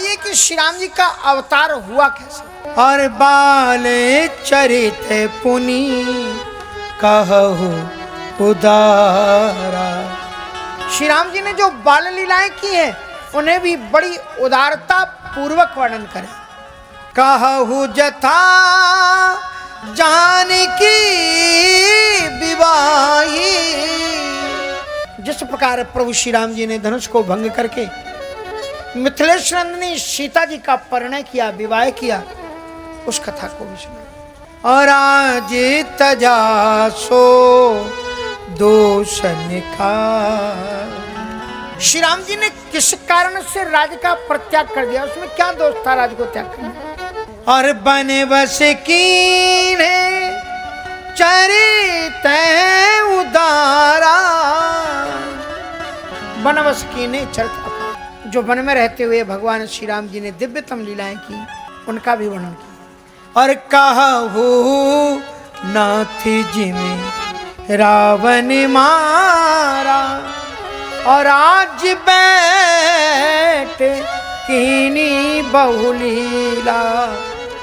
बताइए कि श्री राम जी का अवतार हुआ कैसे। और बाल चरित पुनि कहु उदारा। श्री राम जी ने जो बाल लीलाएं की हैं उन्हें भी बड़ी उदारता पूर्वक वर्णन करें। कहु जथा जानकी विवाही। जिस प्रकार प्रभु श्री राम जी ने धनुष को भंग करके मिथिलेश नंदिनी सीता जी का परिणय किया, विवाह किया, उस कथा को भी सुना। और आज तजा सो दोष निकाल। श्री राम जी ने किस कारण से राज्य का परित्याग कर दिया, उसमें क्या दोष था राज्य को त्याग करना। और बन बस कीन्हे चरित उदारा। बनवस कीन्हे चरित, जो वन में रहते हुए भगवान श्री राम जी ने दिव्यतम लीलाएं की, उनका भी वर्णन किया। और कहु नाथ जी में रावण मारा। और आज बैठ कीनी बहुलीला।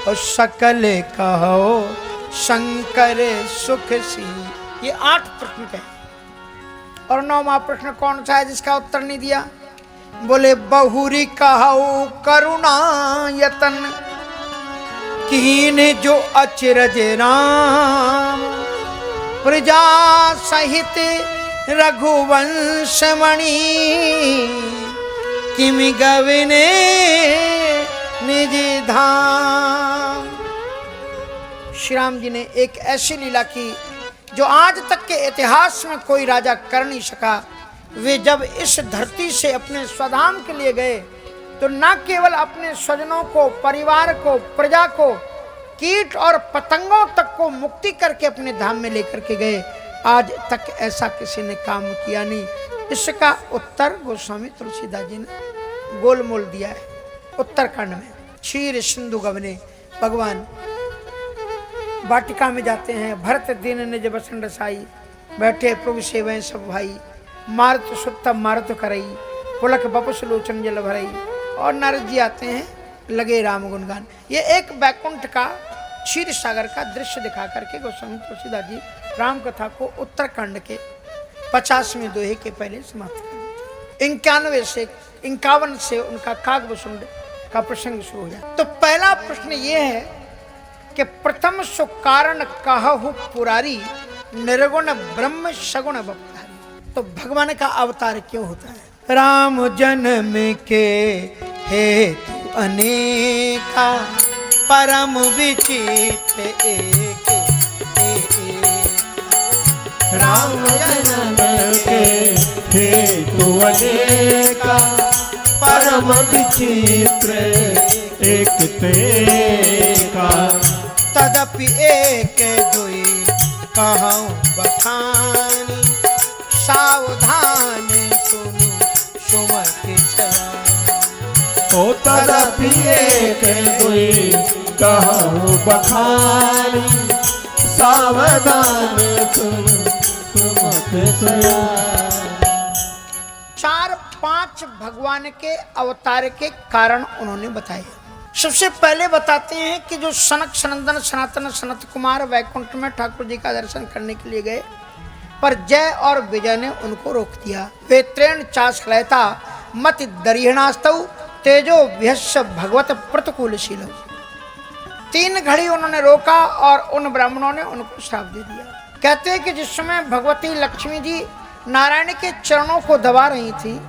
और सकल कहो शंकर सुख सी। ये 8 प्रश्न थे और 9वां प्रश्न कौन सा है जिसका उत्तर नहीं दिया। बोले बहुरी कहो करुणा यतन कीन जो अचरज राम। प्रजा सहित रघुवंश मणि किम गविने निज धाम। श्री राम जी ने एक ऐसी लीला की जो आज तक के इतिहास में कोई राजा कर नहीं सका। वे जब इस धरती से अपने स्वधाम के लिए गए तो न केवल अपने स्वजनों को, परिवार को, प्रजा को, कीट और पतंगों तक को मुक्ति करके अपने धाम में लेकर के गए। आज तक ऐसा किसी ने काम किया नहीं। इसका उत्तर गोस्वामी तुलसीदास जी ने गोलमोल दिया है उत्तरकांड में। क्षीर सिंधु गवने, भगवान वाटिका में जाते हैं। भरत दीन निज बसन रसाई, बैठे प्रभु सेवैं सब भाई। मारुत सुत्तम मारुत करई, पुलक बपुस लोचन जल भरई। और नारद जी आते हैं, लगे राम गुणगान। ये एक बैकुंठ का, क्षीर सागर का दृश्य दिखा करके गोस्वामी तुलसीदास जी राम कथा को उत्तरकांड के 50वें दोहे के पहले समाप्त कर देते। 91 से 51 से उनका कागभूषुंड का प्रसंग शुरू हो जाए। तो पहला प्रश्न ये है कि प्रथम सो कारण कहु पुरारी, निर्गुण ब्रह्म सगुण बपधारी। तो भगवान का अवतार क्यों होता है। राम जन्म के हेतु अनेका, परम विचित्र एक। राम जन्म के हेतु अनेका, परम विचित्र एक तेका। तदपि एक दुई कहूँ बखानी, सावधान सुनु सुमति छया। ओ तदपि एक दुई कहूँ बखानी, सावधान सुनु सुमति छया। 4-5 भगवान के अवतार के कारण उन्होंने बताए। सबसे पहले बताते हैं कि जो सनक सनंदन सनातन सनत कुमार वैकुंठ में ठाकुर जी का दर्शन करने के लिए गए, पर जय और विजय ने उनको रोक दिया। वे त्रेण चास लयता मति दरिहणास्तव, तेजो व्यस्य भगवत प्रतिकूलशील। 3 घड़ी उन्होंने रोका और उन ब्राह्मणों ने उनको श्राप दे दिया। कहते हैं कि जिस समय भगवती लक्ष्मी जी नारायण के चरणों को दबा रही थी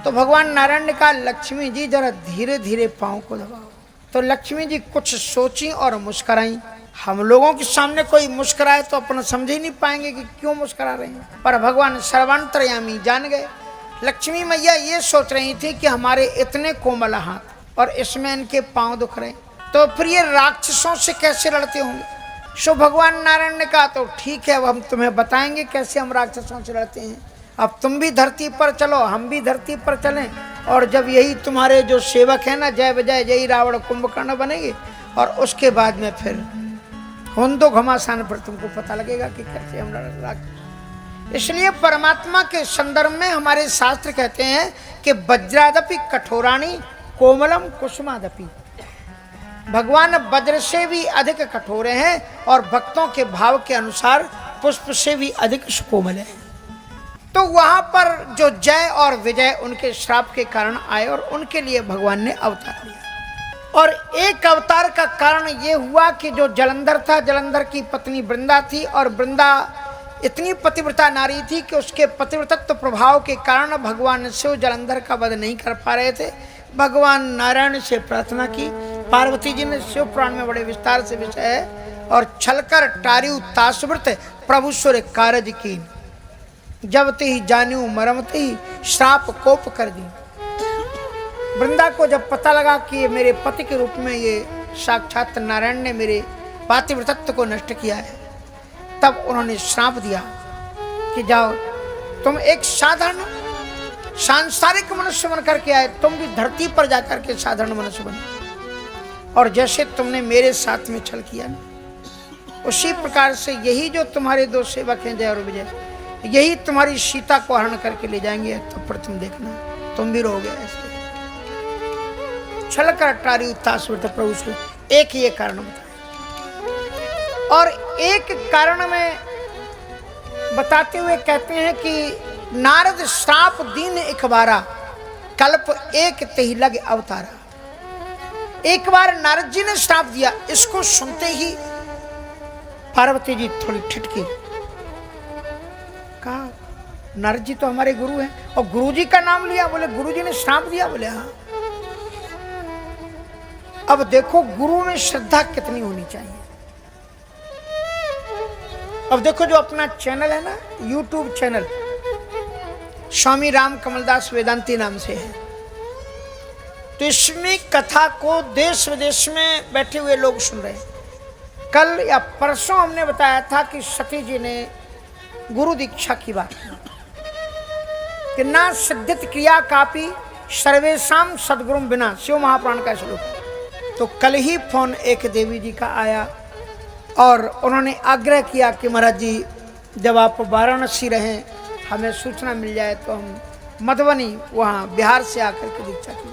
तो भगवान नारायण ने कहा, लक्ष्मी जी जरा धीरे धीरे पांव को दबाओ। तो लक्ष्मी जी कुछ सोची और मुस्कुराई। हम लोगों के सामने कोई मुस्कुराए तो अपना समझ ही नहीं पाएंगे कि क्यों मुस्कुरा रहे हैं, पर भगवान सर्वांतर्यामी जान गए। लक्ष्मी मैया ये सोच रही थी कि हमारे इतने कोमल हाथ और इसमें इनके पांव दुख रहे, तो फिर ये राक्षसों से कैसे लड़ते होंगे। सो भगवान नारायण ने कहा, तो ठीक है, अब हम तुम्हें बताएंगे कैसे हम राक्षसों से लड़ते हैं। अब तुम भी धरती पर चलो, हम भी धरती पर चलें, और जब यही तुम्हारे जो सेवक है ना, जय विजय जय रावण कुंभकर्ण बनेंगे, और उसके बाद में फिर होंदो घमासान पर तुमको पता लगेगा कि कैसे हम राक्षस। इसलिए परमात्मा के संदर्भ में हमारे शास्त्र कहते हैं कि वज्रादपि कठोराणी कोमलम कुसुमादपि। भगवान वज्र से भी अधिक कठोर हैं और भक्तों के भाव के अनुसार पुष्प से भी अधिक सुकोमल है। तो वहां पर जो जय और विजय उनके श्राप के कारण आए और उनके लिए भगवान ने अवतार लिया। और एक अवतार का कारण ये हुआ कि जो जलंधर था, जलंधर की पत्नी वृंदा थी और वृंदा इतनी पतिव्रता नारी थी कि उसके पतिव्रतत्व प्रभाव के कारण भगवान शिव जलंधर का वध नहीं कर पा रहे थे। भगवान नारायण से प्रार्थना की। पार्वती जी ने शिव पुराण में बड़े विस्तार से विषय है। और छलकर टारियु तासव्रत प्रभु सुर कारज की, जब ही जान्यू मरमते ही श्राप कोप कर दी। वृंदा को जब पता लगा कि ये मेरे पति के रूप में ये साक्षात नारायण ने मेरे पातिव्रतत्व को नष्ट किया है, तब उन्होंने श्राप दिया कि जाओ तुम एक साधारण सांसारिक मनुष्य बनकर के आए, तुम भी धरती पर जाकर के साधारण मनुष्य बनो। और जैसे तुमने मेरे साथ में छल किया ना, उसी प्रकार से यही जो तुम्हारे दो सेवक हैं जय और विजय, यही तुम्हारी सीता को हरण करके ले जाएंगे। तब पर तुम देखना, तुम भी रहोगे ऐसे। छल कर टारी तासव्रत प्रभु से एक ये कारण बताया। और एक कारण में बताते हुए कहते हैं कि नारद श्राप दीन एक बारा, कल्प एक तेहि लग अवतारा। एक बार नारद जी ने श्राप दिया। इसको सुनते ही पार्वती जी थोड़ी ठिठकी। कहा नारद जी तो हमारे गुरु हैं और गुरु जी का नाम लिया। बोले गुरु जी ने श्राप दिया? बोले हाँ। अब देखो गुरु में श्रद्धा कितनी होनी चाहिए। अब देखो जो अपना चैनल है ना, यूट्यूब चैनल स्वामी राम कमलदास वेदांती नाम से है, तो इसमें कथा को देश विदेश में बैठे हुए लोग सुन रहे हैं। कल या परसों हमने बताया था कि सती जी ने गुरु दीक्षा की बात कि ना सिद्धित क्रिया कापी सर्वेशम सदगुरु बिना, शिव महापुराण का श्लोक। तो कल ही फोन एक देवी जी का आया और उन्होंने आग्रह किया कि महाराज जी जब आप वाराणसी रहें, हमें सूचना मिल जाए तो हम मधुबनी वहाँ बिहार से आकर के दीक्षा की।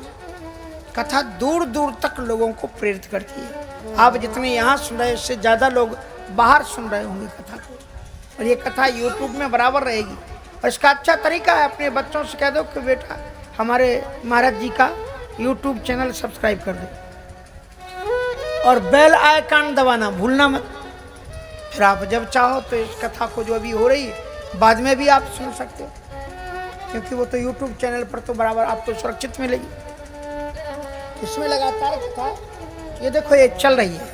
कथा दूर दूर तक लोगों को प्रेरित करती है। आप जितने यहाँ सुन रहे हैं इससे ज़्यादा लोग बाहर सुन रहे होंगे कथा को। और ये कथा यूट्यूब में बराबर रहेगी। और इसका अच्छा तरीका है, अपने बच्चों से कह दो कि बेटा हमारे महाराज जी का यूट्यूब चैनल सब्सक्राइब कर दो और बेल आइकन दबाना भूलना मत। फिर आप जब चाहो तो इस कथा को जो अभी हो रही है बाद में भी आप सुन सकते हो, क्योंकि वो तो यूट्यूब चैनल पर तो बराबर आपको सुरक्षित मिलेगी। इसमें लगातार कथा ये देखो ये चल रही है।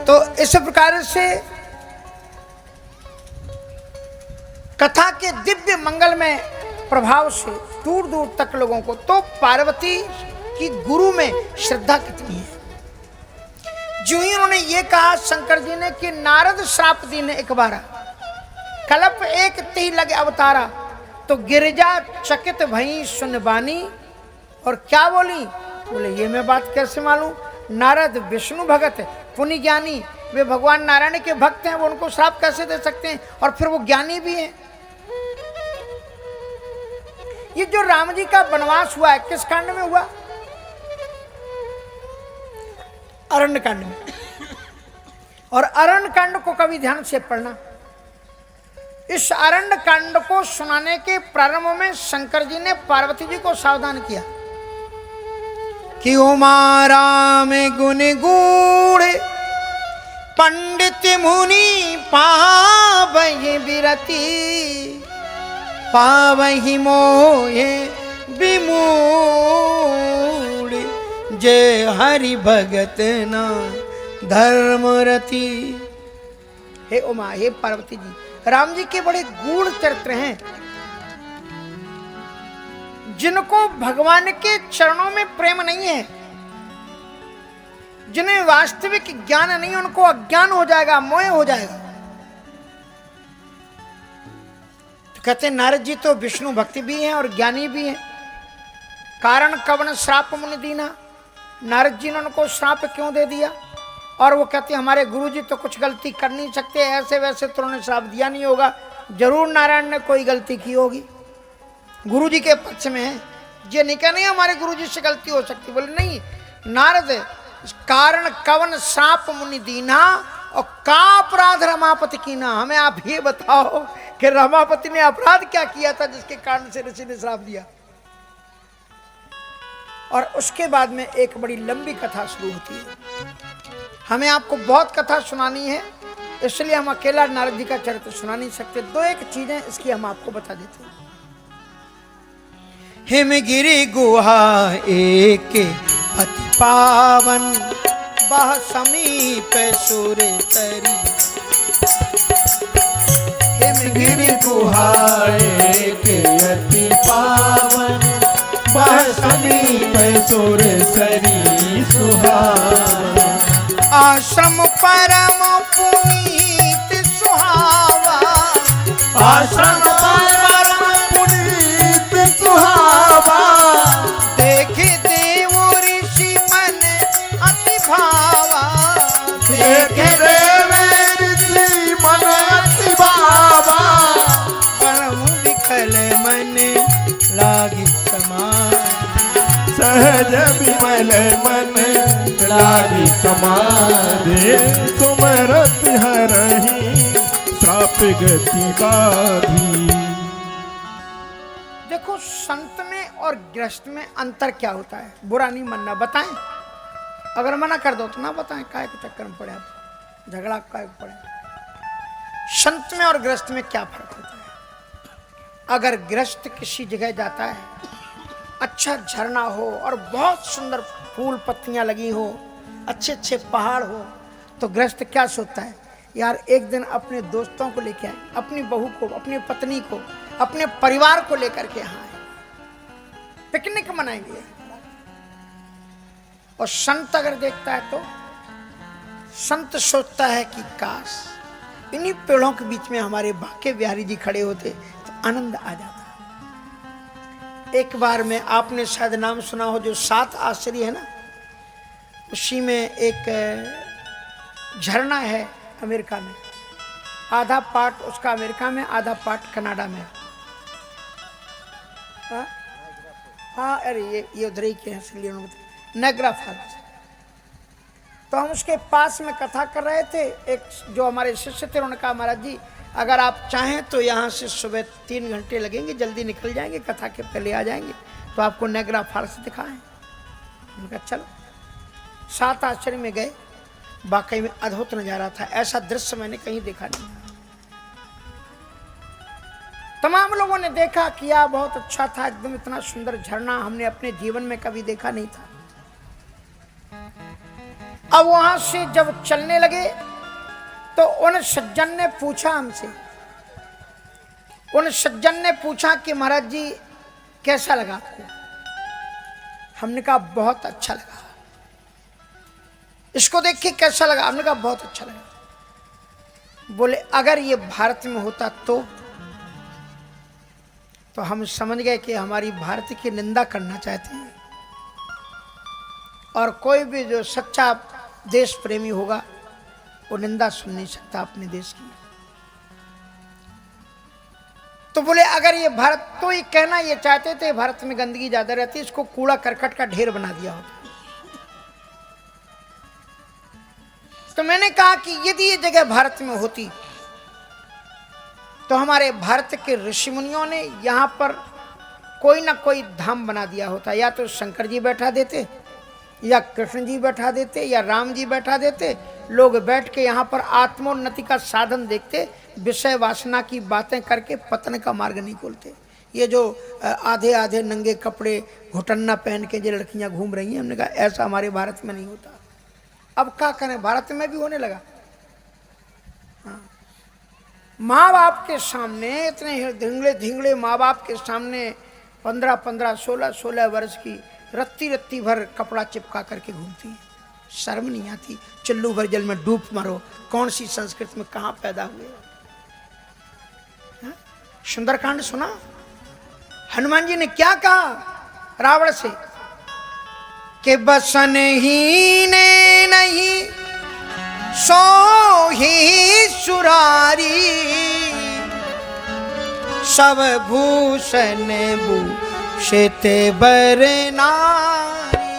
तो इस प्रकार से कथा के दिव्य मंगल में प्रभाव से दूर दूर तक लोगों को, तो पार्वती की गुरु में श्रद्धा कितनी है। जो ही उन्होंने ये कहा शंकर जी ने कि नारद श्राप दीन एक बारा, कल्प एक तेहि लगे अवतारा, तो गिरिजा चकित भई सुन बानी। और क्या बोली? बोले ये मैं बात कैसे मालूम, नारद विष्णु भगत पुण्य ज्ञानी, वे भगवान नारायण के भक्त हैं, वो उनको श्राप कैसे दे सकते हैं, और फिर वो ज्ञानी भी हैं। ये जो राम जी का वनवास हुआ है किस कांड में हुआ? अरण्य कांड में। और अरण्य कांड को कभी ध्यान से पढ़ना। इस अरण्य कांड को सुनाने के प्रारंभ में शंकर जी ने पार्वती जी को सावधान किया कि उमा राम गुण गुण पंडित मुनि पावहि बिरति, पावहि मोहे विमूढ़, जय हरि भगत ना धर्मरति। हे उमा, हे पार्वती जी, राम जी के बड़े गूढ़ चरित्र हैं। जिनको भगवान के चरणों में प्रेम नहीं है, जिन्हें वास्तविक ज्ञान नहीं, उनको अज्ञान हो जाएगा, मोह हो जाएगा। तो कहते हैं नारद जी तो विष्णु भक्ति भी हैं और ज्ञानी भी हैं। कारण कवन श्राप मुनि दीना, नारद जी ने उनको श्राप क्यों दे दिया? और वो कहते हैं हमारे गुरु जी तो कुछ गलती कर नहीं सकते, ऐसे वैसे तो उन्होंने श्राप दिया नहीं होगा, जरूर नारायण ने कोई गलती की होगी। गुरु जी के पक्ष में है ये नहीं कहने हमारे गुरुजी से गलती हो सकती। बोले नहीं नारद, कारण कवन श्राप मुनि दीना और का अपराध रमापति की ना। हमें आप ये बताओ कि रमापति ने अपराध क्या किया था जिसके कारण से ऋषि ने श्राप दिया। और उसके बाद में एक बड़ी लंबी कथा शुरू होती है। हमें आपको बहुत कथा सुनानी है, इसलिए हम अकेला नारद जी का चरित्र सुना नहीं सकते। दो एक चीजें इसकी हम आपको बता देते हैं। हिमगिरी गुहा एक अति पावन, बह समीप सुर तरी। हिमगिरी गुहा एक अति पावन, बह समीप सुर सरी सुहावन। आश्रम परम पुनीत सुहावा, आश्रम परम पुनीत सुहावा। देखे देव ऋषि मन अति भावा। देखे देव ऋषि मन अति भावा। परम विकल मन लागी समान। सहज विमल मन लागी समाधि। सुमरत हरहि श्राप गति बाधी। देखो संत में और गृहस्थ में अंतर क्या होता है। बुरा नहीं मानना, बताएं। अगर मना कर दो तो ना बताएं, काय के चक्कर में पड़े आप, झगड़ा काय को पड़े। संत में और गृहस्थ में क्या फर्क होता है। अगर गृहस्थ किसी जगह जाता है, अच्छा झरना हो और बहुत सुंदर फूल पत्तियां लगी हो, अच्छे अच्छे पहाड़ हो, तो गृहस्थ क्या सोचता है, यार एक दिन अपने दोस्तों को लेकर आए, अपनी बहू को, अपनी पत्नी को, अपने परिवार को लेकर के यहाँ आए, पिकनिक मनाएंगे। और संत अगर देखता है तो संत सोचता है कि काश इन्हीं पेड़ों के बीच में हमारे बाके बिहारी जी खड़े होते तो आनंद आ जाता। एक बार में आपने शायद नाम सुना हो, जो 7 आश्चर्य है ना, उसी में एक झरना है अमेरिका में। आधा पार्ट उसका अमेरिका में, आधा पार्ट कनाडा में। हाँ अरे ये उधर ही के हैं, इसलिए नायग्रा फॉल्स। तो हम उसके पास में कथा कर रहे थे। एक जो हमारे शिष्य थे उन्होंने कहा महाराज जी अगर आप चाहें तो यहाँ से सुबह 3 घंटे लगेंगे, जल्दी निकल जाएंगे, कथा के पहले आ जाएंगे तो आपको नायग्रा फॉल्स दिखाएं। उनका चलो। 7 आश्चर्य में गए, वाकई में अद्भुत नजारा था। ऐसा दृश्य मैंने कहीं देखा नहीं। तमाम लोगों ने देखा, किया, बहुत अच्छा था, एकदम इतना सुंदर झरना हमने अपने जीवन में कभी देखा नहीं था। अब वहां से जब चलने लगे तो उन सज्जन ने पूछा हमसे, उन सज्जन ने पूछा कि महाराज जी कैसा लगा आपको। हमने कहा बहुत अच्छा लगा। इसको देख के कैसा लगा, हमने कहा बहुत अच्छा लगा। बोले अगर ये भारत में होता तो हम समझ गए कि हमारी भारत की निंदा करना चाहते हैं। और कोई भी जो सच्चा देश प्रेमी होगा वो निंदा सुन नहीं सकता अपने देश की। तो बोले अगर ये भारत, तो ये कहना ये चाहते थे भारत में गंदगी ज्यादा रहती है, इसको कूड़ा करकट का ढेर बना दिया होता। तो मैंने कहा कि यदि ये जगह भारत में होती तो हमारे भारत के ऋषि मुनियों ने यहाँ पर कोई ना कोई धाम बना दिया होता। या तो शंकर जी बैठा देते, या कृष्ण जी बैठा देते, या राम जी बैठा देते। लोग बैठ के यहाँ पर आत्मोन्नति का साधन देखते, विषय वासना की बातें करके पतन का मार्ग नहीं खोलते। ये जो आधे आधे नंगे कपड़े घुटन्ना पहन के जो लड़कियाँ घूम रही हैं, हमने कहा ऐसा हमारे भारत में नहीं होता। अब क्या करें, भारत में भी होने लगा। हाँ। माँ बाप के सामने, इतने धिंगड़े धिंगड़े माँ बाप के सामने 15-15, 16-16 वर्ष की रत्ती रत्ती भर कपड़ा चिपका करके घूमती है। शर्म नहीं आती। चुल्लू भर जल में डूब मरो। कौन सी संस्कृति में कहाँ पैदा हुए। सुंदरकांड सुना, हनुमान जी ने क्या कहा रावण से कि बसन ही ने नहीं सो ही सुरारी, सब भूषण श्वेत बर नारी।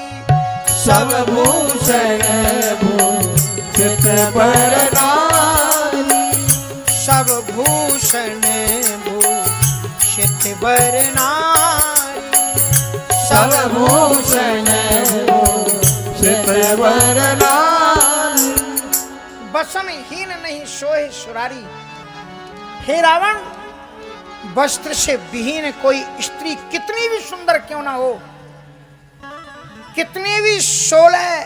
सब भूषण भूषित बर नारी। सब भूषण भूषित बर नारी। सब भूषण भूषित बर नारी। बसम हीन नहीं सोहे सुरारी। हे रावण, वस्त्र से विहीन कोई स्त्री कितनी भी सुंदर क्यों ना हो, कितने भी 16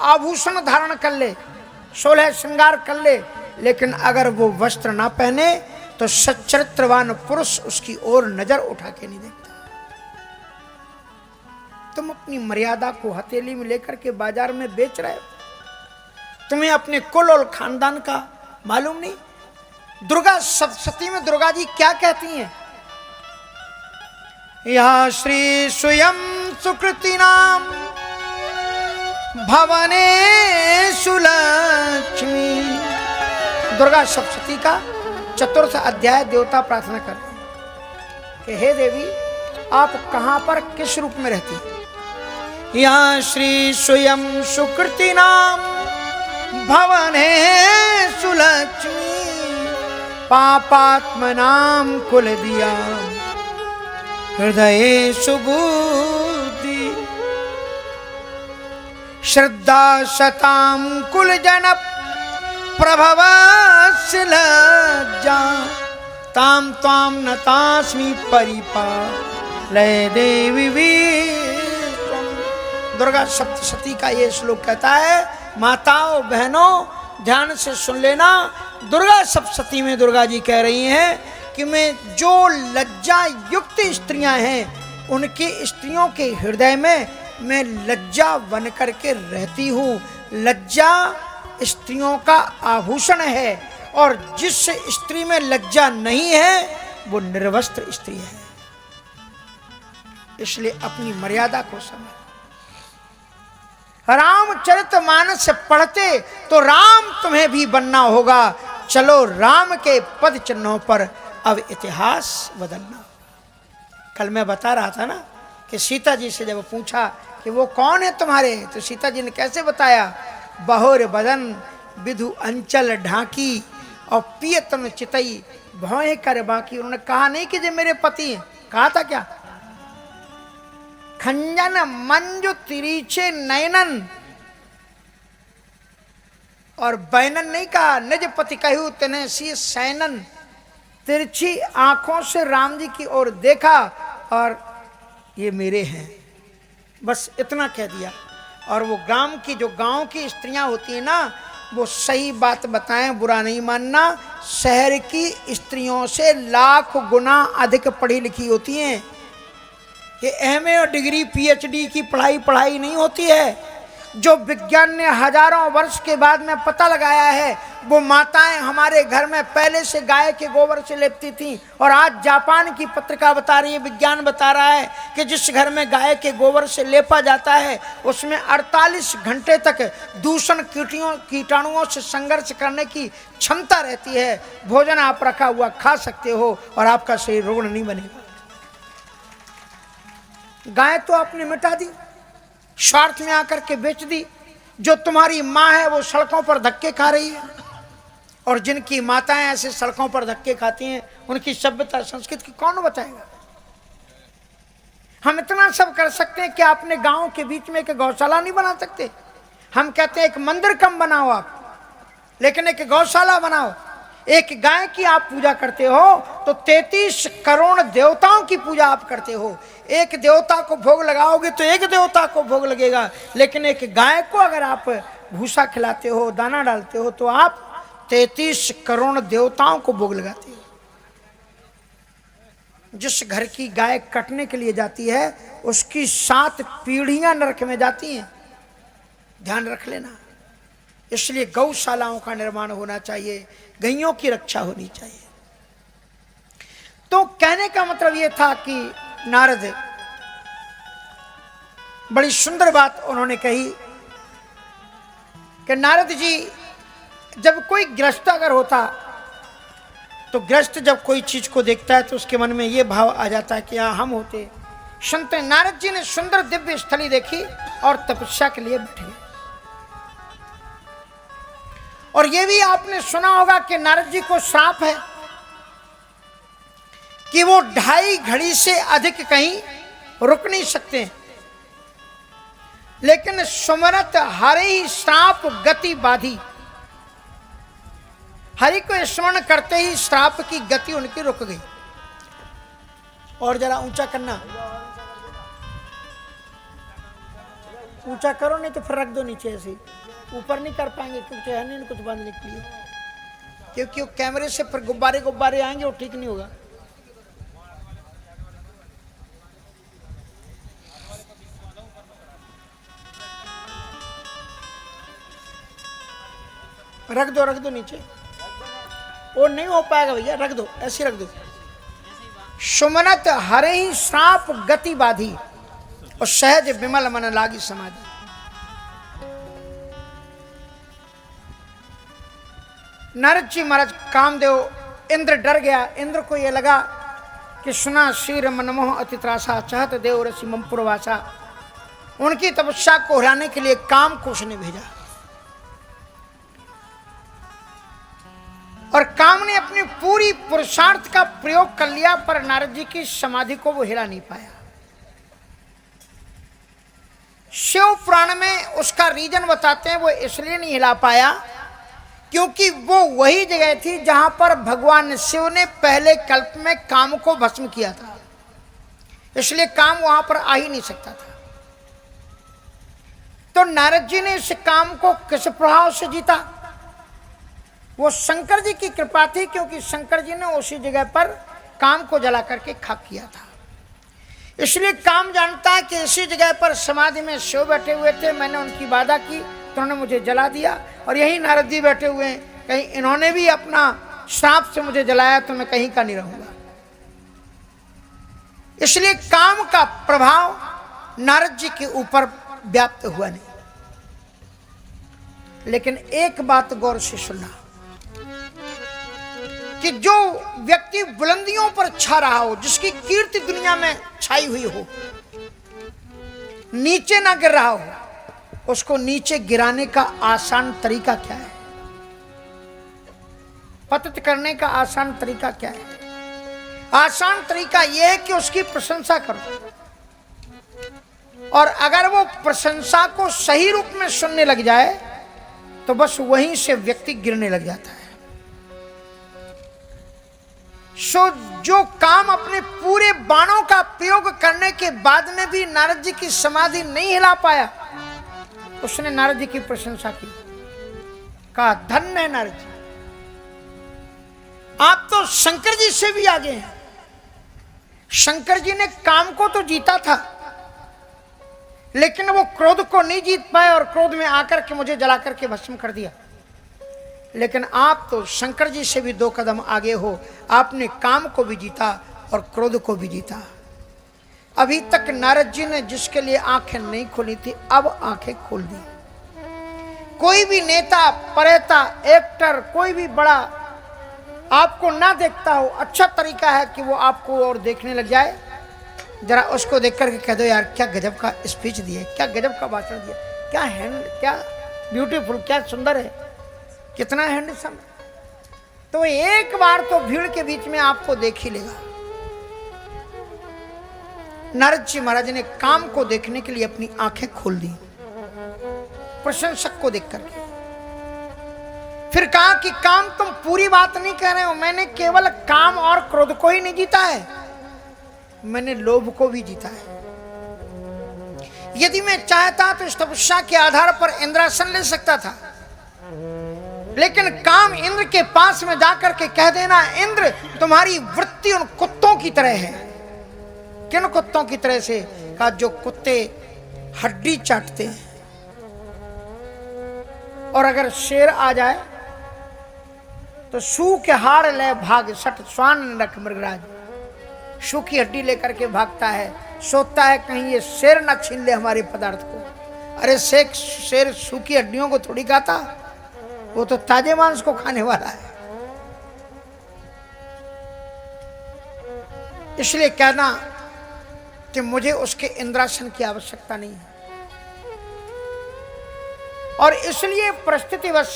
आभूषण धारण कर ले, 16 श्रृंगार कर ले, लेकिन अगर वो वस्त्र ना पहने तो सच्चरित्रवान पुरुष उसकी ओर नजर उठा के नहीं देखता। तुम अपनी मर्यादा को हथेली में लेकर के बाजार में बेच रहे हो। तुम्हें अपने कुल और खानदान का मालूम नहीं। दुर्गा सप्तशती में दुर्गा जी क्या कहती हैं? या श्री स्वयं सुकृति नाम भवने सुलक्ष्मी। दुर्गा सप्तशती का 4th अध्याय देवता प्रार्थना करते हैं कि हे देवी, आप कहां पर किस रूप में रहती हैं? या श्री स्वयं सुकृति नाम भवने सुलक्ष्मी पापात्मनाम कुल दिया हृदय सुबुद्धि। श्रद्धा शताम कुल जन प्रभवस्य लज्जा ताम त्वाम नतास्मि परिपालय देवी विश्वम। दुर्गा सप्तशती का ये श्लोक कहता है, माताओं बहनों ध्यान से सुन लेना। दुर्गा सप्तशती में दुर्गा जी कह रही हैं कि मैं जो लज्जा युक्त स्त्रियां हैं उनकी स्त्रियों के हृदय में मैं लज्जा बन करके रहती हूँ। लज्जा स्त्रियों का आभूषण है और जिस स्त्री में लज्जा नहीं है वो निर्वस्त्र स्त्री है। इसलिए अपनी मर्यादा को समझ। रामचरितमानस पढ़ते तो राम तुम्हें भी बनना होगा। चलो राम के पद चिन्हों पर अब इतिहास बदलना। कल मैं बता रहा था ना कि सीता जी से जब पूछा कि वो कौन है तुम्हारे, तो सीता जी ने कैसे बताया, बहुर बदन विधु अंचल ढाकी और पियतन चितई भौं कर बाकी। उन्होंने कहा नहीं कि ये मेरे पति हैं, कहा था क्या, खंजन मंजु तिरीचे नयनन और बैनन नहीं कहा। निज पति कहू तने सी सैनन। तिरछी आंखों से राम जी की ओर देखा और ये मेरे हैं, बस इतना कह दिया। और वो गांव की स्त्रियां होती है ना, वो सही बात बताएं, बुरा नहीं मानना। शहर की स्त्रियों से लाख गुना अधिक पढ़ी लिखी होती हैं। ये एमए और डिग्री पीएचडी की पढ़ाई नहीं होती है। जो विज्ञान ने हजारों वर्ष के बाद में पता लगाया है, वो माताएं हमारे घर में पहले से गाय के गोबर से लेपती थीं। और आज जापान की पत्रिका बता रही है, विज्ञान बता रहा है कि जिस घर में गाय के गोबर से लेपा जाता है उसमें 48 घंटे तक दूषण कीटाणुओं से संघर्ष करने की क्षमता रहती है। भोजन आप रखा हुआ खा सकते हो और आपका शरीर रुग्ण नहीं बनेगा। गाय तो आपने मिटा दी, स्वार्थ में आकर के बेच दी। जो तुम्हारी माँ है वो सड़कों पर धक्के खा रही है, और जिनकी माताएं ऐसे सड़कों पर धक्के खाती हैं उनकी सभ्यता संस्कृति कौन बताएगा। हम इतना सब कर सकते हैं कि आपने गांव के बीच में एक गौशाला नहीं बना सकते। हम कहते हैं एक मंदिर कम बनाओ आप, लेकिन एक गौशाला बनाओ। एक गाय की आप पूजा करते हो तो 33 करोड़ देवताओं की पूजा आप करते हो। एक देवता को भोग लगाओगे तो एक देवता को भोग लगेगा, लेकिन एक गाय को अगर आप भूसा खिलाते हो, दाना डालते हो, तो आप 33 करोड़ देवताओं को भोग लगाते हो। जिस घर की गाय कटने के लिए जाती है उसकी 7 पीढ़ियां नरक में जाती हैं, ध्यान रख लेना। इसलिए गौशालाओं का निर्माण होना चाहिए, गैयों की रक्षा होनी चाहिए। तो कहने का मतलब यह था कि नारद, बड़ी सुंदर बात उन्होंने कही कि नारद जी, जब कोई गृहस्थ अगर होता तो गृहस्थ जब कोई चीज को देखता है तो उसके मन में यह भाव आ जाता है कि हाँ हम होते, संत नारद जी ने सुंदर दिव्य स्थली देखी और तपस्या के लिए बैठे। और यह भी आपने सुना होगा कि नारद जी को श्राप है कि वो 2.5 घड़ी से अधिक कहीं रुक नहीं सकते हैं। लेकिन सुमरत हरे ही श्राप गति बाधी, हरि को स्मरण करते ही श्राप की गति उनकी रुक गई। और जरा ऊंचा करना, ऊंचा करो नहीं तो फिर रख दो नीचे ऐसे ही। ऊपर नहीं कर पाएंगे क्योंकि है नहीं कुछ बांधने के लिए, क्योंकि वो कैमरे से फिर गुब्बारे गुब्बारे आएंगे, वो ठीक नहीं होगा। रख दो नीचे, वो नहीं हो पाएगा भैया, रख दो ऐसे रख दो। सुमनत हरे ही श्राप गति बाधी और सहज विमल मन लागी समाधि। नारद जी महाराज कामदेव इंद्र डर गया। इंद्र को यह लगा कि सुना शीर मनमोह अति त्रासा चाहत देव ऋषि ममपुरवासा। उनकी तपस्या को हराने के लिए काम को उसने भेजा और काम ने अपनी पूरी पुरुषार्थ का प्रयोग कर लिया, पर नारद जी की समाधि को वो हिला नहीं पाया। शिव पुराण में उसका रीजन बताते हैं, वो इसलिए नहीं हिला पाया क्योंकि वो वही जगह थी जहां पर भगवान शिव ने पहले कल्प में काम को भस्म किया था, इसलिए काम वहां पर आ ही नहीं सकता था। तो नारद जी ने इस काम को किस प्रभाव से जीता? वो शंकर जी की कृपा थी, क्योंकि शंकर जी ने उसी जगह पर काम को जला करके खाक किया था। इसलिए काम जानता है कि इसी जगह पर समाधि में शिव बैठे हुए थे, मैंने उनकी बाधा की तो उन्होंने मुझे जला दिया, और यही नारद जी बैठे हुए हैं, कहीं इन्होंने भी अपना श्राप से मुझे जलाया तो मैं कहीं का नहीं रहूंगा। इसलिए काम का प्रभाव नारद जी के ऊपर व्याप्त हुआ नहीं। लेकिन एक बात गौर से सुनना कि जो व्यक्ति बुलंदियों पर छा रहा हो, जिसकी कीर्ति दुनिया में छाई हुई हो, नीचे ना गिर रहा हो, उसको नीचे गिराने का आसान तरीका क्या है? पतित करने का आसान तरीका क्या है? आसान तरीका यह है कि उसकी प्रशंसा करो, और अगर वो प्रशंसा को सही रूप में सुनने लग जाए तो बस वहीं से व्यक्ति गिरने लग जाता है। सो जो काम अपने पूरे बाणों का प्रयोग करने के बाद में भी नारद जी की समाधि नहीं हिला पाया, उसने नारद जी की प्रशंसा की, कहा धन्य है नारद जी, आप तो शंकर जी से भी आगे हैं। शंकर जी ने काम को तो जीता था, लेकिन वो क्रोध को नहीं जीत पाए और क्रोध में आकर के मुझे जला करके भस्म कर दिया। लेकिन आप तो शंकर जी से भी 2 कदम आगे हो, आपने काम को भी जीता और क्रोध को भी जीता। अभी तक नारद जी ने जिसके लिए आंखें नहीं खोली थी, अब आंखें खोल दी। कोई भी नेता, परेता, एक्टर, कोई भी बड़ा आपको ना देखता हो, अच्छा तरीका है कि वो आपको और देखने लग जाए। जरा उसको देख करके कह दो, यार क्या गजब का स्पीच दिया, क्या गजब का भाषण दिया, क्या हैंड, क्या ब्यूटीफुल, क्या सुंदर है, कितना हैंडसम। तो एक बार तो भीड़ के बीच में आपको देख ही लेगा। नारद जी महाराज ने काम को देखने के लिए अपनी आंखें खोल दी, प्रशंसक को देख करके। फिर कहा कि काम तुम पूरी बात नहीं कह रहे हो, मैंने केवल काम और क्रोध को ही नहीं जीता है, मैंने लोभ को भी जीता है। यदि मैं चाहता तो इस तपस्या के आधार पर इंद्रासन ले सकता था, लेकिन काम इंद्र के पास में जाकर के कह देना, इंद्र तुम्हारी वृत्ति उन कुत्तों की तरह है। किन कुत्तों की तरह से? कहा जो कुत्ते हड्डी चाटते हैं, और अगर शेर आ जाए तो सू के हाड़ ले भाग सट स्वान रख मृगराज। सू की हड्डी लेकर के भागता है, सोचता है कहीं ये शेर ना छीन ले हमारे पदार्थ को। अरे शेर सू की हड्डियों को थोड़ी खाता, वो तो ताजे मांस को खाने वाला है। इसलिए कहना कि मुझे उसके इंद्रासन की आवश्यकता नहीं है। और इसलिए परिस्थितिवश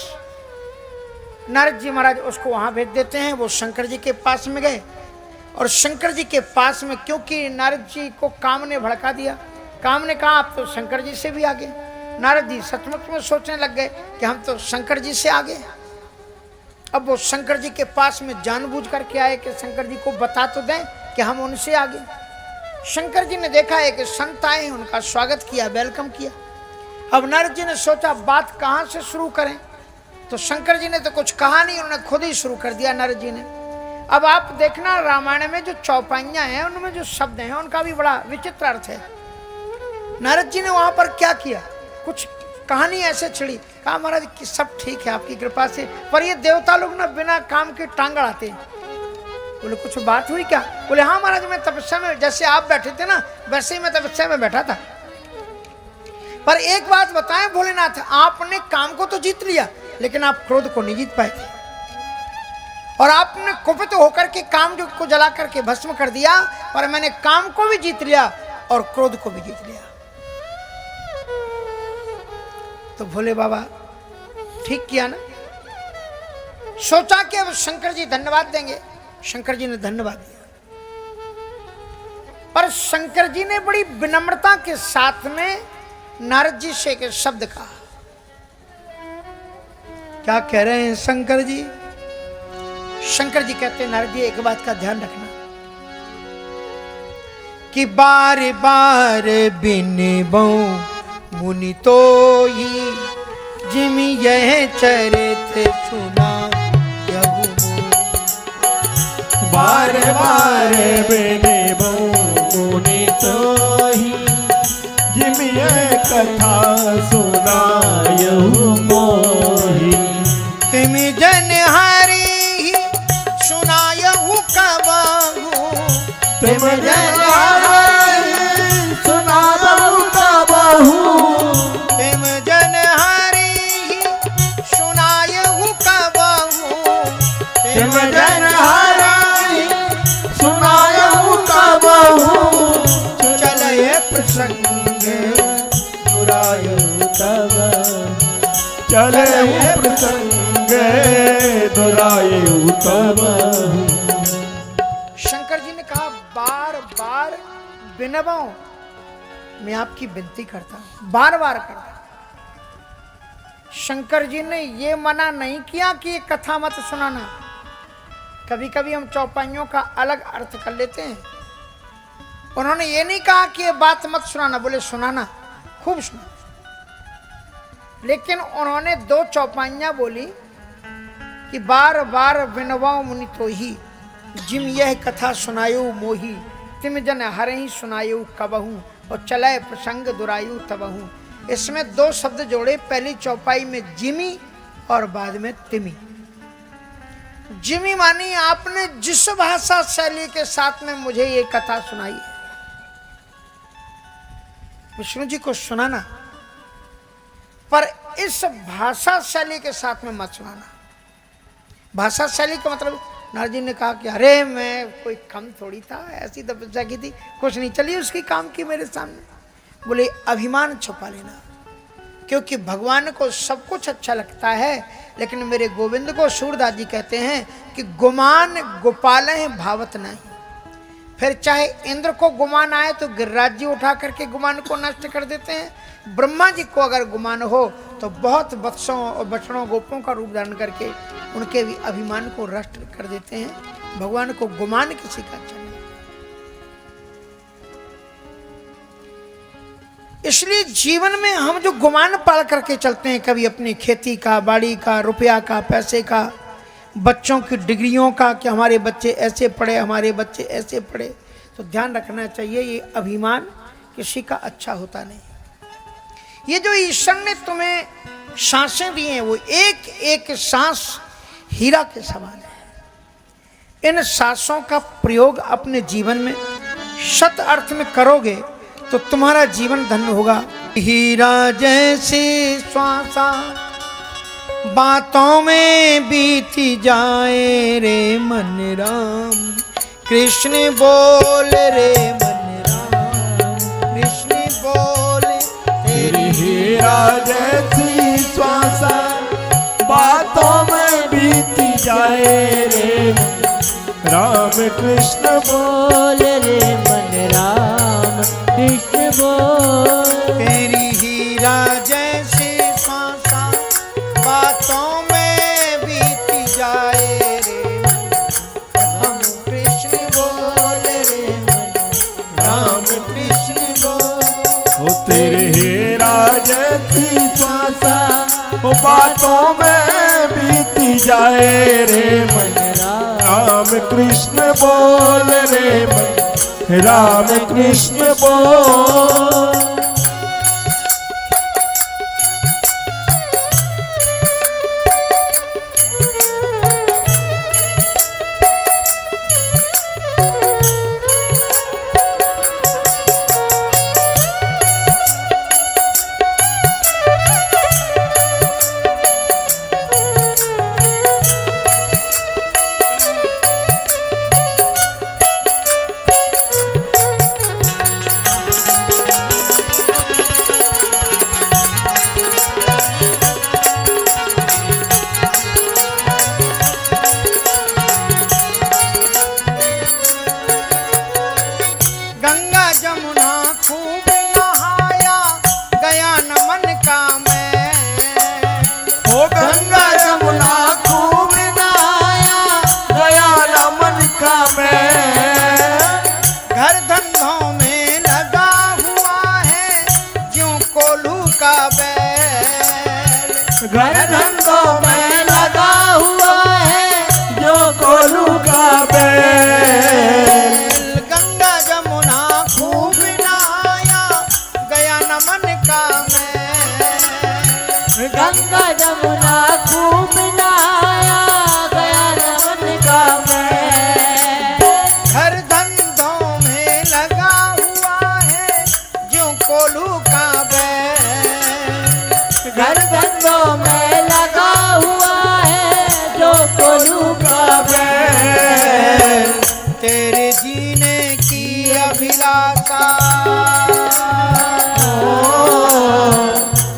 नारद जी महाराज उसको वहां भेज देते हैं। वो शंकर जी के पास में गए और शंकर जी के पास में, क्योंकि नारद जी को काम ने भड़का दिया, काम ने कहा आप तो शंकर जी से भी आगे। नारद जी सचमुच में सोचने लग गए कि हम तो शंकर जी से आगे। अब वो शंकर जी के पास में जानबूझ करके आए कि शंकर जी को बता तो दें कि हम उनसे आगे। शंकर जी ने देखा है कि संत आए हैं, उनका स्वागत किया, वेलकम किया। अब नारद जी ने सोचा बात कहाँ से शुरू करें, तो शंकर जी ने तो कुछ कहा नहीं, उन्होंने खुद ही शुरू कर दिया नारद जी ने। अब आप देखना रामायण में जो चौपाइयां हैं उनमें जो शब्द हैं उनका भी बड़ा विचित्र अर्थ है। नारद जी ने वहां पर क्या किया, कुछ कहानी ऐसे छिड़ी, कहा महाराज कि सब ठीक है आपकी कृपा से, पर ये देवता लोग ना बिना काम के टांग अड़ाते। बोले कुछ बात हुई क्या? बोले हाँ महाराज मैं तपस्या में, जैसे आप बैठे थे ना वैसे ही मैं तपस्या में बैठा था। पर एक बात बताएं भोलेनाथ, आपने काम को तो जीत लिया लेकिन आप क्रोध को नहीं जीत पाए थे। और आपने कुपित होकर के काम को जला करके भस्म कर दिया, पर मैंने काम को भी जीत लिया और क्रोध को भी जीत लिया। तो भोले बाबा ठीक किया ना, सोचा कि अब शंकर जी धन्यवाद देंगे। शंकर जी ने धन्यवाद दिया, पर शंकर जी ने बड़ी विनम्रता के साथ में नारद जी से एक शब्द कहा। क्या कह रहे हैं शंकर जी? शंकर जी कहते हैं नारद जी एक बात का ध्यान रखना कि बार बार बिनबो मुनि तो ही जिम यह चरित सुना यहु बार बार बिनबो मुनि तो ही जिम यह कथा सुनायहु मोहि तिम जन हरि सुनायहु कबहु तिम जन हरि सुनायहु कबहु तिम जन हरि सुनायहु कबहु तिम जन हरि सुनायहु कबहु चलय प्रसंग दुरायहु तब चले प्रसंग दुरायहु तब। शंकर जी ने कहा बार बार विनबो, मैं आपकी विनती करता हूं, बार बार करता हूं। शंकर जी ने ये मना नहीं किया कि ये कथा मत सुनाना। कभी कभी हम चौपाइयों का अलग अर्थ कर लेते हैं। उन्होंने ये नहीं कहा कि ये बात मत सुनाना, बोले सुनाना, खूब सुना। लेकिन उन्होंने दो चौपाइयां बोली कि बार बार विनबो मुनि तो ही जिम यह कथा सुनायो मोही तिम जन हरहि सुनायो कबहू और चले प्रसंग दुरायु तबहू। इसमें दो शब्द जोड़े, पहली चौपाई में जिमी और बाद में तिमी। जिमी मानी आपने जिस भाषा शैली के साथ में मुझे ये कथा सुनाई है, विष्णु जी को सुनाना, पर इस भाषा शैली के साथ में मत सुनाना। भाषा शैली का मतलब नारद जी ने कहा कि अरे मैं कोई कम थोड़ी था, ऐसी तपस्या की थी, कुछ नहीं, चलिए उसकी काम की मेरे सामने। बोले अभिमान छुपा लेना, क्योंकि भगवान को सब कुछ अच्छा लगता है, लेकिन मेरे गोविंद को सूरदास जी कहते हैं कि गुमान गोपाल है भावत नहीं। फिर चाहे इंद्र को गुमान आए तो गिरिराज जी उठा करके गुमान को नष्ट कर देते हैं। ब्रह्मा जी को अगर गुमान हो तो बहुत वत्सों और बछड़ों गोपों का रूप धारण करके उनके भी अभिमान को नष्ट कर देते हैं। भगवान को गुमान किसी का अच्छा नहीं। इसलिए जीवन में हम जो गुमान पाल करके चलते हैं, कभी अपनी खेती का, बाड़ी का, रुपया का, पैसे का, बच्चों की डिग्रियों का, कि हमारे बच्चे ऐसे पढ़े, हमारे बच्चे ऐसे पढ़े, तो ध्यान रखना चाहिए ये अभिमान किसी का अच्छा होता नहीं। ये जो ईश्वर ने तुम्हें सांसें दी हैं वो एक एक सांस हीरा के समान है। इन सांसों का प्रयोग अपने जीवन में शत अर्थ में करोगे तो तुम्हारा जीवन धन्य होगा। हीरा जैसी श्वासा बातों में बीती जाए रे मन राम, कृष्ण बोल रे मन राम। कृष्ण बोल रे मन राम कृष्ण बोल। तेरी हीरा जैसे श्वासा बातों में बीती जाए रे राम कृष्ण बोल रे मन राम कृष्ण बोल। हो तेरे हीरा जैसी श्वासा वो बातों में बीती जाए रे मन राम कृष्ण बोल रे मन राम कृष्ण बोल। घर धंधों में लगा हुआ है जो कोलू का बैल। गंगा जमुना खूब नहाया गया न मन का मैल। गंगा जमुना खूब नहाया गया न मन का मैल। घर धंधों में लगा हुआ है जो कोलू का बैल। घर धंधों में लगा हुआ है जो कोलू का बैल। तेरे जीने की अभिलाषा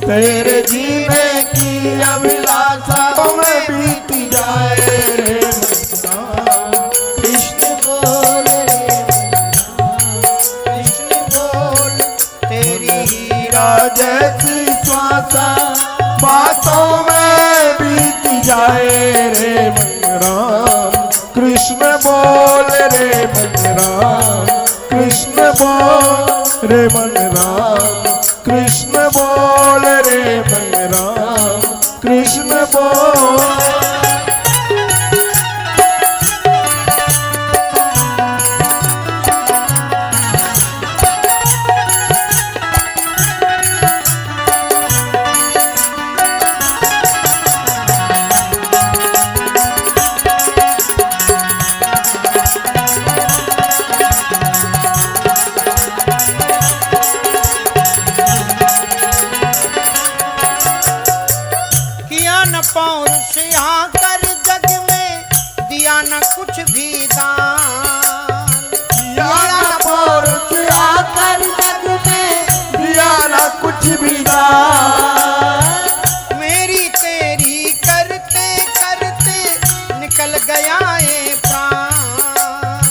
तेरे जीने की अभिलाषा में बीती जाए रे कृष्ण बोल रे कृष्ण बोल। तेरी हीरा जैसी श्वासा बातों में बीती जाए रे मन राम कृष्ण बोल रे मन राम कृष्ण बोल रे मन राम कृष्ण बोल रे मन राम कृष्ण बोल। पौरुष यहाँ कर जग में दिया न कुछ भी दान। दिया न पौरुष यहाँ कर जग में दिया न कुछ भी दान। मेरी तेरी करते करते निकल गया ये प्राण।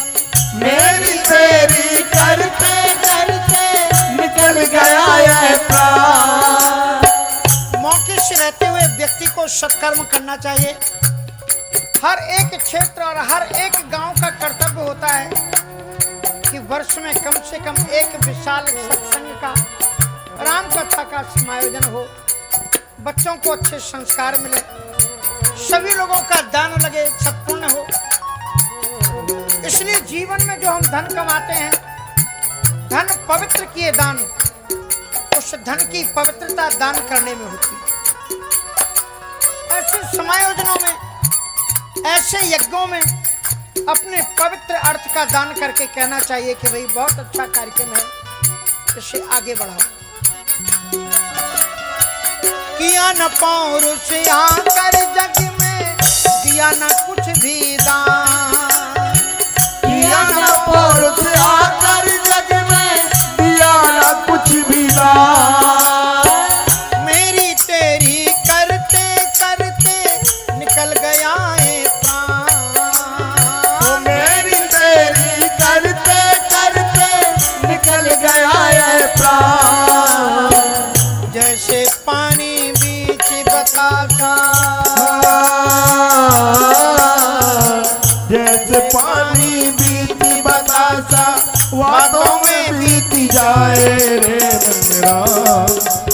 मेरी तेरी करते करते निकल गया ये प्राण। मौके से रहते हुए व्यक्ति को सत्कर्म करना चाहिए। हर एक क्षेत्र और हर एक गांव का कर्तव्य होता है कि वर्ष में कम से कम एक विशाल सत्संग का, राम कथा का समायोजन हो, बच्चों को अच्छे संस्कार मिले, सभी लोगों का दान लगे, सत्पुण्य हो। इसलिए जीवन में जो हम धन कमाते हैं, धन पवित्र किए दान, उस धन की पवित्रता दान करने में होती है। ऐसे समायोजनों में, ऐसे यज्ञों में अपने पवित्र अर्थ का दान करके कहना चाहिए कि भाई बहुत अच्छा कार्यक्रम है, इसे आगे बढ़ाओ। किया न पौरुष यहाँ कर जग में दिया न कुछ भी दान। किया न पौरुष यहाँ कर जग में दिया न कुछ भी दान। मेरी तेरी करते करते निकल गया ये प्राण। मेरी तेरी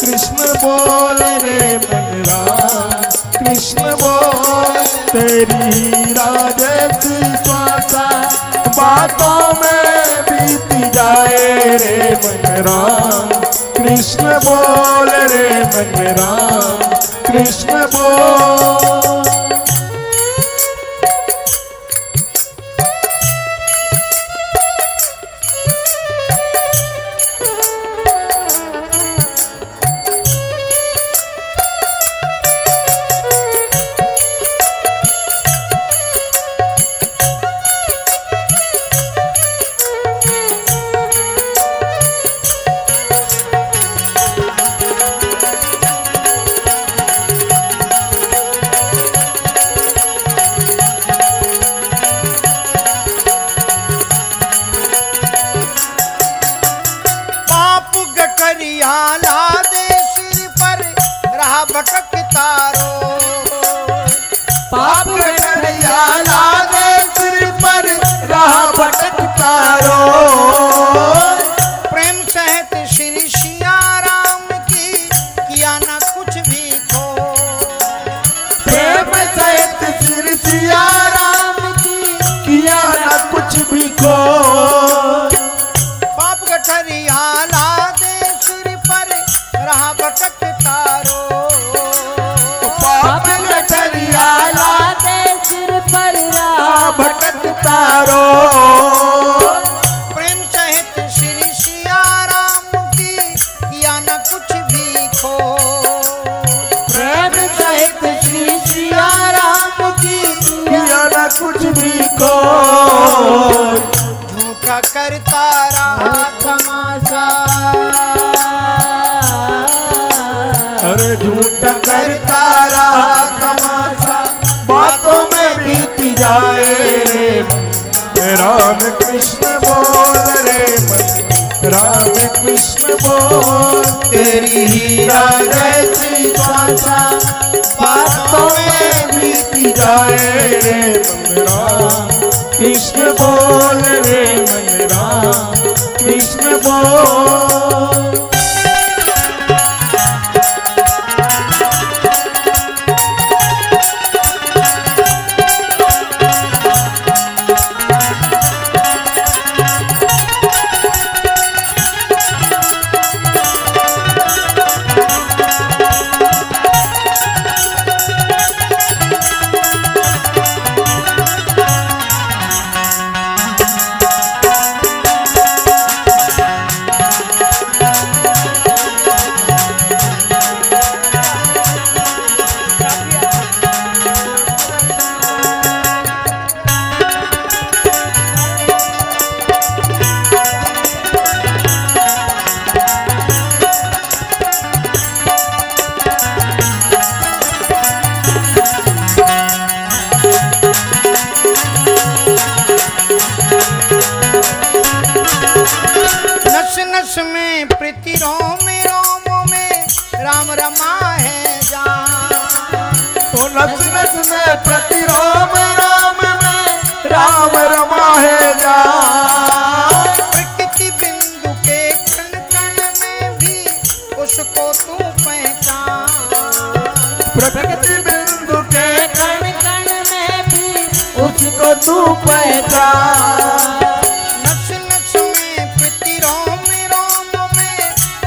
कृष्ण बोल रे मन राम कृष्ण बोल तेरी राजसी श्वासा बातों में बीत जाए रे मन राम कृष्ण बोल रे मन राम कृष्ण बोल। भटकता रो पाप गठरिया लागे सिर पर राह भटकता रो प्रेम सहित श्री सिया राम की किया ना कुछ भी खो प्रेम सहित श्री सिया राम की किया ना कुछ भी खो पाप गठरिया ला दे सिर पर राह भटकता रो पाप गठरिया लागे सिर पर राह भटकता रो प्रेम सहित श्री सिया राम की किया न कुछ भी खो प्रेम सहित श्री सिया राम की किया ना कुछ भी खो झूठा करता रहा तमाशा अरे झूठा करता रहा तमाशा बातों में बीती जाए रे राम कृष्ण बोल रे मन राम कृष्ण बोल तेरी हीरा जैसी भाषा बातों में बीती जाए रे मन राम कृष्ण बोल रे मन राम कृष्ण बोल। नस नस में प्रीति रोम रोम में राम रमा है जान तो नस नस में प्रति राम राम में राम रमा है जान प्रकृति बिंदु के कण कण में भी उसको तू पहचान प्रकृति बिंदु के कण कण में भी उसको तू पहचान नस नस में प्रीति रोम रोम में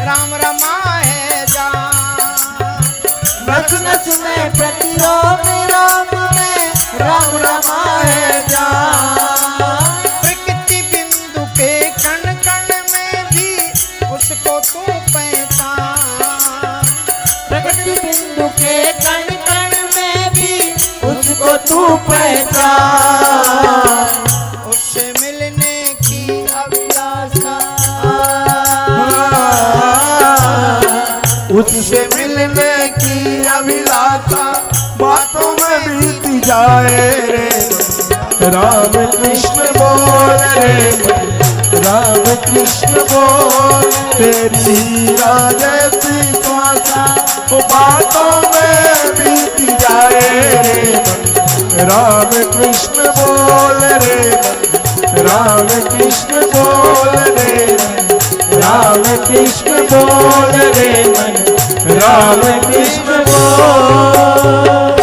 राम रमा है जान नस नस में प्रति राम राम में राम रमा है जान प्रकृति बिंदु के कण कण में भी उसको तू पहचान प्रकृति बिंदु के कण कण में भी उसको तू पहचान उससे मिलने की अभिलाषा उससे मिलने की अभिलाषा बातों में बीती जाए रे राम कृष्ण बोल रे राम कृष्ण बोल तेरी राजसी श्वासा वो बातों में बीती जाए रे राम कृष्ण बोल रे राम कृष्ण बोल रे राम कृष्ण बोल रे मन राम कृष्ण बोल।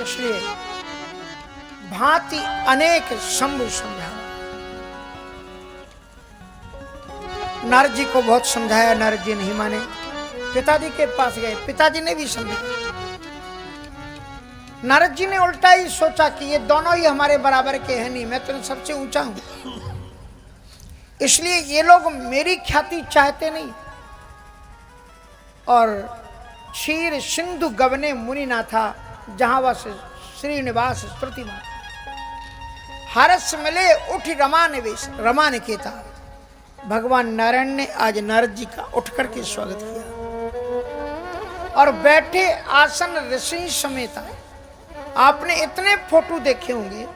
इसलिए भांति अनेक शंभु समझा। नारद जी को बहुत समझाया, नारद जी नहीं माने। पिताजी के पास गए, पिताजी ने भी समझाया। नारद जी ने उल्टा ही सोचा कि ये दोनों ही हमारे बराबर के हैं नहीं, मैं तो सबसे ऊंचा हूं, इसलिए ये लोग मेरी ख्याति चाहते नहीं। और क्षीर सिंधु गवने मुनिनाथा जहां वह श्रीनिवास स्तुतिमान, हरस मिले उठ रमा निवेश रमा निकेता। भगवान नारायण ने आज नारद जी का उठ करके स्वागत किया और बैठे आसन ऋषि समेत आए। आपने इतने फोटो देखे होंगे,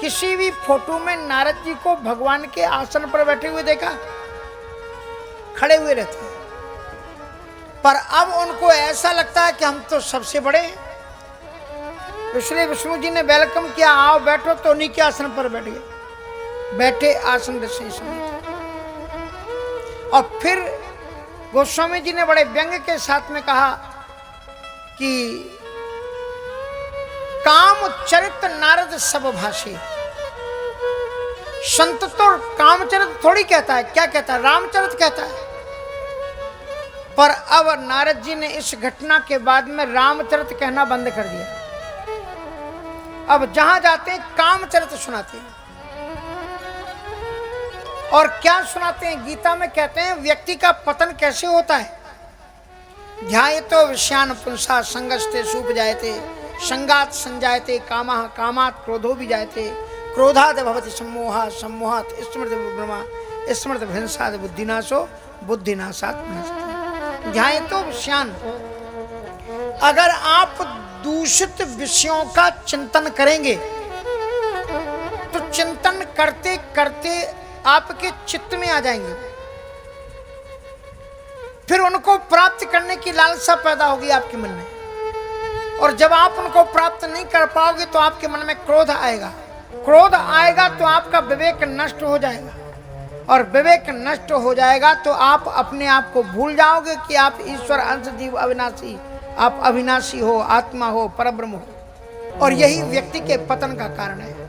किसी भी फोटो में नारद जी को भगवान के आसन पर बैठे हुए देखा? खड़े हुए रहते हैं। पर अब उनको ऐसा लगता है कि हम तो सबसे बड़े हैं, इसलिए विष्णु जी ने वेलकम किया, आओ बैठो, तो उन्हीं के आसन पर बैठ गए। बैठे आसन ऋषि समेत। और फिर गोस्वामी जी ने बड़े व्यंग के साथ में कहा कि काम चरित नारद सब भाषी। संत तो कामचरित थोड़ी कहता है, क्या कहता है? रामचरित कहता है। पर अब नारद जी ने इस घटना के बाद में रामचरित कहना बंद कर दिया। अब जहां जाते हैं कामचरित सुनाते हैं। और क्या सुनाते हैं? गीता में कहते हैं व्यक्ति का पतन कैसे होता है। ध्यायतो विषयान पुंसा संगस्ते सुपजायते संगात संजायते कामः कामात् क्रोधो विजायते क्रोधात् भवति सम्मोहः सम्मोहात् स्मृति ब्रह्मा स्मृति भ्रंशात् बुद्धिनाशो बुद्धिनाशात् नष्टः। ध्यायतो विषयान, अगर आप दूषित विषयों का चिंतन करेंगे तो चिंतन करते करते आपके चित्त में आ जाएंगे, फिर उनको प्राप्त करने की लालसा पैदा होगी आपके मन में। और जब आप उनको प्राप्त नहीं कर पाओगे तो आपके मन में क्रोध आएगा। क्रोध आएगा तो आपका विवेक नष्ट हो जाएगा, और विवेक नष्ट हो जाएगा तो आप अपने आप को भूल जाओगे कि आप ईश्वर अंश जीव अविनाशी, आप अविनाशी हो, आत्मा हो, परब्रह्म हो। और यही व्यक्ति के पतन का कारण है।